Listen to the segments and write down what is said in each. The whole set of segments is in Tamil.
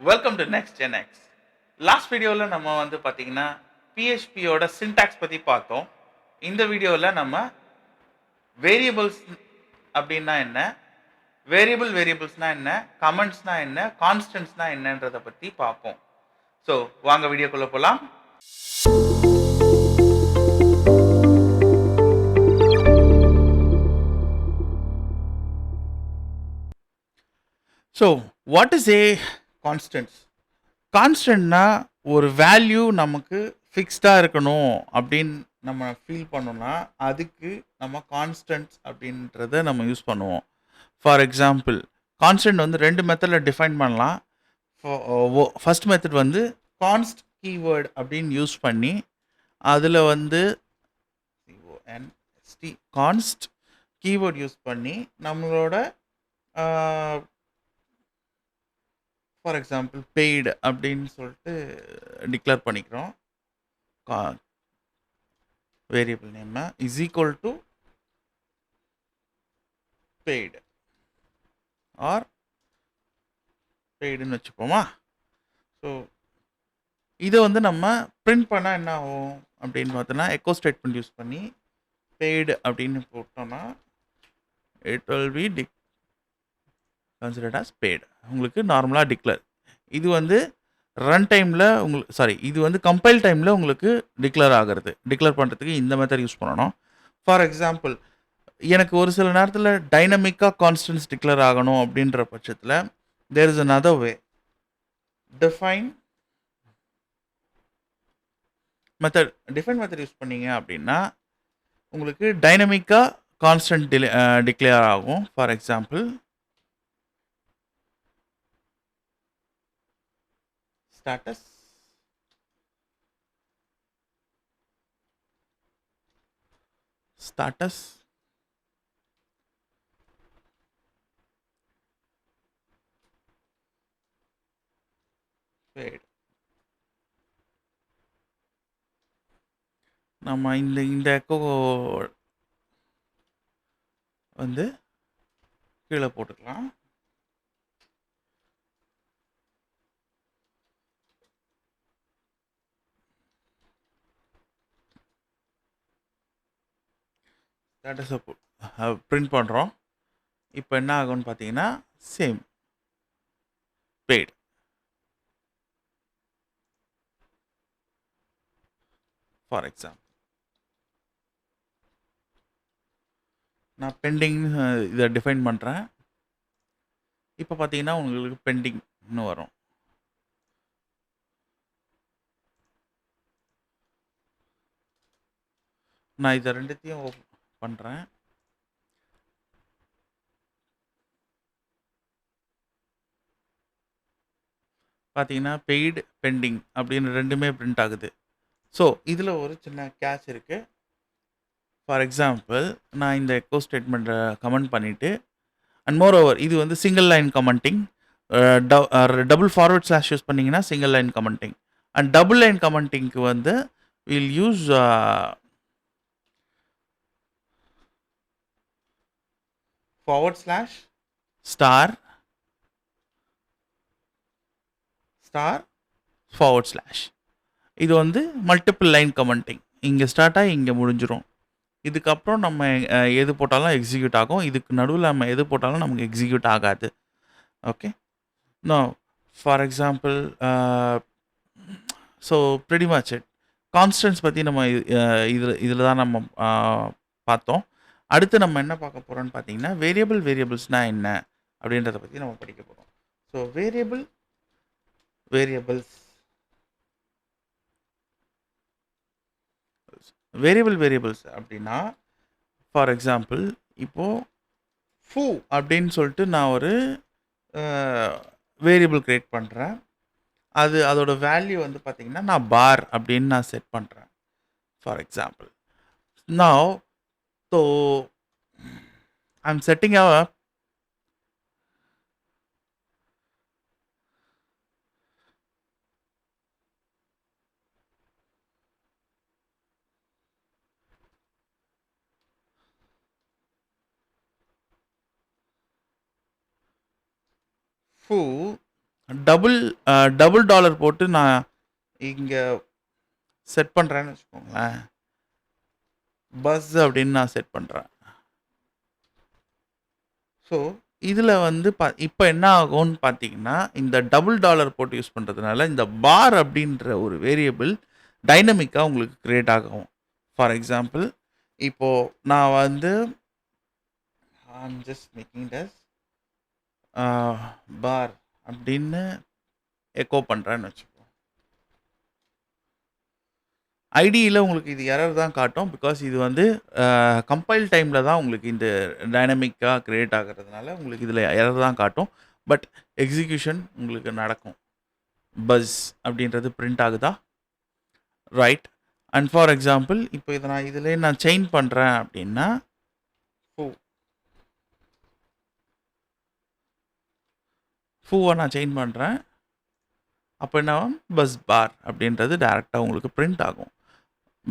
Welcome to next gen X. Last வீடியோவில் நம்ம பார்த்தீங்கன்னா பிஹெச்பியோட சின்டாக்ஸ் பற்றி பார்த்தோம். இந்த வீடியோவில் நம்ம வேரியபிள்ஸ் அப்படின்னா என்ன, வேரியபிள்ஸ்னா என்ன, கமெண்ட்ஸ்னா என்ன, கான்ஸ்டன்ட்ஸ்னா என்னன்றதை பற்றி பார்ப்போம். ஸோ வாங்க வீடியோக்குள்ளே போகலாம். So what is a constants? கான்ஸ்டன்ட்னா ஒரு வேல்யூ நமக்கு ஃபிக்ஸ்டாக இருக்கணும் அப்படின்னு நம்ம ஃபீல் பண்ணோம்னா அதுக்கு நம்ம கான்ஸ்டன்ட்ஸ் அப்படின்றத நம்ம யூஸ் பண்ணுவோம். ஃபார் எக்ஸாம்பிள், கான்ஸ்டன்ட் ரெண்டு மெத்தடில் டிஃபைன் பண்ணலாம். ஃபர்ஸ்ட் மெத்தட் கான்ஸ்ட் கீவேர்டு அப்படின்னு யூஸ் பண்ணி அதில் கான்ஸ்ட் கீவேர்டு யூஸ் பண்ணி நம்மளோட ஃபார் எக்ஸாம்பிள் பெய்டு அப்படின்னு சொல்லிட்டு டிக்ளேர் பண்ணிக்கிறோம். Variable name is equal to paid or பெய்டுன்னு வச்சுப்போமா. ஸோ இதை நம்ம பிரிண்ட் பண்ணால் என்ன ஆகும் அப்படின்னு பார்த்தோன்னா, எக்கோ ஸ்டேட்மெண்ட் யூஸ் பண்ணி பெய்டு அப்படின்னு போட்டோம்னா it will be considered as paid. உங்களுக்கு நார்மலாக டிக்ளேர். இது ரன் டைமில் இது கம்பைல் டைமில் உங்களுக்கு டிக்ளேர் ஆகிறது. டிக்ளேர் பண்ணுறதுக்கு இந்த மெத்தட் யூஸ் பண்ணணும். ஃபார் எக்ஸாம்பிள், எனக்கு ஒரு சில நேரத்தில் டைனமிக்காக கான்ஸ்டன்ட்ஸ் டிக்ளேர் ஆகணும் அப்படின்ற பட்சத்தில் there is another way. Define method use பண்ணீங்க அப்படின்னா உங்களுக்கு டைனமிக்காக கான்ஸ்டன்ட் டிக்ளேர் ஆகும். For example, status paid. நம்ம இந்த எக்கோ கீழே போட்டுக்கலாம். ஸ்டேட்டஸை பிரிண்ட் பண்ணுறோம். இப்போ என்ன ஆகும்னு பார்த்தீங்கன்னா சேம் பெய்டு. ஃபார் எக்ஸாம்பிள், நான் பெண்டிங் இதை டிஃபைன் பண்ணுறேன். இப்போ பார்த்தீங்கன்னா உங்களுக்கு பெண்டிங்னு வரும். நான் இதை ரெண்டுத்தையும் பண்ணுறேன். பார்த்தீங்கன்னா பெய்டு, பெண்டிங் அப்படின்னு ரெண்டுமே பிரிண்ட் ஆகுது. ஸோ இதில் ஒரு சின்ன கேட்ச் இருக்குது. ஃபார் எக்ஸாம்பிள், நான் இந்த எக்கோ ஸ்டேட்மெண்ட்டை கமெண்ட் பண்ணிவிட்டு, அண்ட் மோர் ஓவர் இது single line commenting. Double forward slash use பண்ணிங்கன்னா single line commenting. And double line கமெண்டிங்க்கு will use forward slash star forward slash. இது மல்டிபிள் லைன் கமெண்டிங். இங்கே ஸ்டார்ட் ஆகி இங்கே முடிஞ்சிடும். இதுக்கப்புறம் நம்ம எது போட்டாலும் எக்ஸிக்யூட் ஆகும். இதுக்கு நடுவில் நம்ம எது போட்டாலும் நமக்கு எக்ஸிக்யூட் ஆகாது. Okay, no for example, so pretty much it. Constants பற்றி நம்ம இதில் தான் நம்ம பார்த்தோம். அடுத்து நம்ம என்ன பார்க்க போகிறோம்னு பார்த்தீங்கன்னா, வேரியபிள்ஸ்னால் என்ன அப்படின்றத பற்றி நம்ம படிக்க போகிறோம். ஸோ வேரியபிள்ஸ் அப்படின்னா, ஃபார் எக்ஸாம்பிள், இப்போது ஃபூ அப்படின்னு சொல்லிட்டு நான் ஒரு வேரியபிள் க்ரியேட் பண்ணுறேன். அதோட வேல்யூ பார்த்தீங்கன்னா நான் பார் அப்படின்னு நான் செட் பண்ணுறேன். For example, now so I'm setting up foo double dollar போட்டு நான் இங்கே செட் பண்ணுறேன்னு வச்சுக்கோங்களேன். பஸ் அப்படின்னு நான் செட் பண்ணுறேன். ஸோ இதில் வந்து இப்போ என்ன ஆகும்னு பார்த்தீங்கன்னா, இந்த டபுள் டாலர் போட்டு யூஸ் பண்ணுறதுனால இந்த பார் அப்படின்ற ஒரு வேரியபிள் டைனமிக்காக உங்களுக்கு க்ரியேட் ஆகும். ஃபார் எக்ஸாம்பிள், இப்போது நான் வந்து ஐம் ஜஸ்ட் மேக்கிங் டஸ் பார் அப்படின்னு எக்கோ பண்ணுறேன்னு வச்சுக்கோ. ஐடியில் உங்களுக்கு இது எரர் தான் காட்டும். பிகாஸ் இது வந்து கம்பைல் டைமில் தான் உங்களுக்கு இந்த டைனமிக்காக க்ரியேட் ஆகிறதுனால உங்களுக்கு இதில் எரர் தான் காட்டும். பட் எக்ஸிக்யூஷன் உங்களுக்கு நடக்கும். பஸ் அப்படின்றது பிரிண்ட் ஆகுதா? ரைட். அண்ட் ஃபார் எக்ஸாம்பிள், இப்போ இதை நான் இதில் நான் செயின் பண்ணுறேன் அப்படின்னா, ஃபூவை நான் செயின் பண்ணுறேன். அப்போ என்ன பஸ் பார் அப்படின்றது டேரெக்டாக உங்களுக்கு பிரிண்ட் ஆகும்.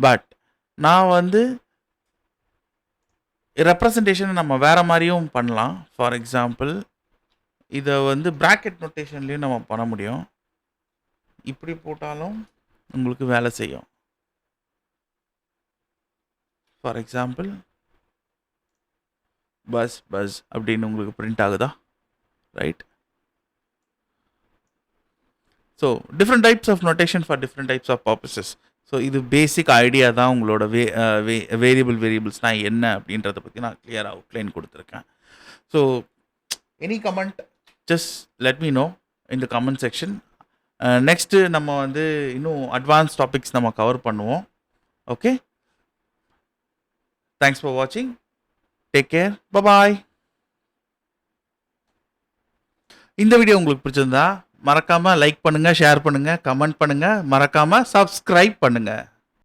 பட் நான் வந்து ரெப்ரசன்டேஷனை நம்ம வேறு மாதிரியும் பண்ணலாம். ஃபார் எக்ஸாம்பிள், இதை வந்து ப்ராக்கெட் நோட்டேஷன்லேயும் நம்ம பண்ண முடியும். இப்படி போட்டாலும் உங்களுக்கு வேலை செய்யும். ஃபார் எக்ஸாம்பிள், பஸ் பஸ் அப்படின்னு உங்களுக்கு பிரிண்ட் ஆகுதா? Right. So different types of notation for different types of purposes. So இது பேசிக் ஐடியா தான். உங்களோட வேரியபிள்ஸ்னால் என்ன அப்படின்றத பற்றி நான் கிளியராக அவுட்லைன் கொடுத்துருக்கேன். So any comment, just let me know in the comment section. Next நம்ம வந்து இன்னும் அட்வான்ஸ் டாபிக்ஸ் நம்ம கவர் பண்ணுவோம். ஓகே, தேங்க்ஸ் ஃபார் வாட்சிங். Take care. பாய். இந்த வீடியோ உங்களுக்கு பிடிச்சிருந்தா மறக்காமல் லைக் பண்ணுங்கள், ஷேர் பண்ணுங்கள், கமெண்ட் பண்ணுங்கள், மறக்காமல் சப்ஸ்கிரைப் பண்ணுங்கள்.